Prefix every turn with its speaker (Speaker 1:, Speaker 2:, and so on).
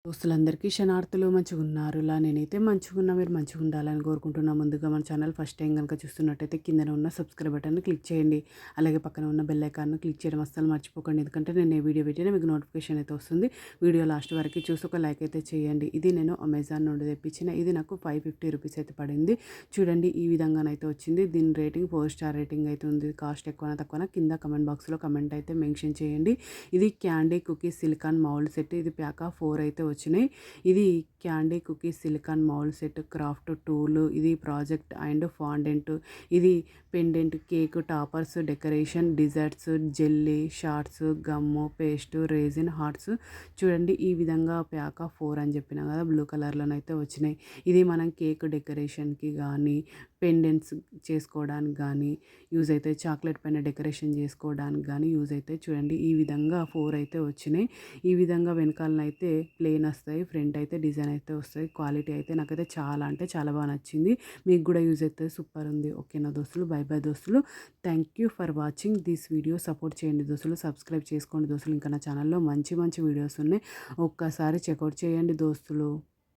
Speaker 1: దోస్తులందరికీ శనార్థులు మంచిగున్నారులా నేనైతే మంచిగున్నా. మీరు మంచిగా ఉండాలని కోరుకుంటున్నా. ముందుగా మన ఛానల్ ఫస్ట్ టైం కనుక చూస్తున్నట్టయితే కిందన ఉన్న సబ్స్క్రైబ్ బటన్ని క్లిక్ చేయండి. అలాగే పక్కన ఉన్న బెల్ ఐకాన్ను క్లిక్ చేయడం అస్సలు మర్చిపోకండి. ఎందుకంటే నేను ఏ వీడియో పెట్టినా మీకు నోటిఫికేషన్ అయితే వస్తుంది. వీడియో లాస్ట్ వరకు చూసి ఒక లైక్ అయితే చేయండి. ఇది నేను అమెజాన్ నుండి తెప్పించిన. ఇది నాకు 550 రూపీస్ అయితే పడింది. చూడండి ఈ విధంగానైతే వచ్చింది. దీని రేటింగ్ 4 స్టార్ రేటింగ్ అయితే ఉంది. కాస్ట్ ఎక్కువనా తక్కువనా కింద కమెంట్ బాక్స్లో కమెంట్ అయితే మెన్షన్ చేయండి. ఇది candy cookies silicone mould set. ఇది ప్యాక్ ఆఫ్ 4 అయితే వచ్చినాయి. ఇది candy cookies silicone mould set, craft tool, ఇది ప్రాజెక్ట్ అండ్ ఫాండెంట్, ఇది pendant, cake toppers, decoration, desserts, jelly, shorts, gum, paste, resin, hearts. చూడండి ఈ విధంగా ప్యాక్ ఆఫ్ 4 అని చెప్పిన కదా, బ్లూ కలర్లోనైతే వచ్చినాయి. ఇది మనం కేక్ డెకరేషన్కి కానీ పెండెంట్స్ చేసుకోవడానికి కానీ యూజ్ అవుతాయి. చాక్లెట్ పైన డెకరేషన్ చేసుకోవడానికి కానీ యూజ్ అవుతాయి. చూడండి ఈ విధంగా 4 అయితే వచ్చినాయి. ఈ విధంగా వెనకాలనైతే ప్లేన్ వస్తాయి, ఫ్రంట్ అయితే డిజైన్ అయితే వస్తాయి. క్వాలిటీ అయితే నాకైతే చాలా అంటే చాలా బాగా నచ్చింది. మీకు కూడా యూజ్ అవుతుంది. సూపర్ ఉంది. ఓకేనా దోస్తులు, బై బై దోస్తులు. Thank you for watching this video. Support చేయండి దోస్తులు, సబ్స్క్రైబ్ చేసుకోండి దోస్తులు. ఇంకా నా ఛానల్లో మంచి మంచి వీడియోస్ ఉన్నాయి, ఒక్కసారి చెక్అవుట్ చేయండి దోస్తులు.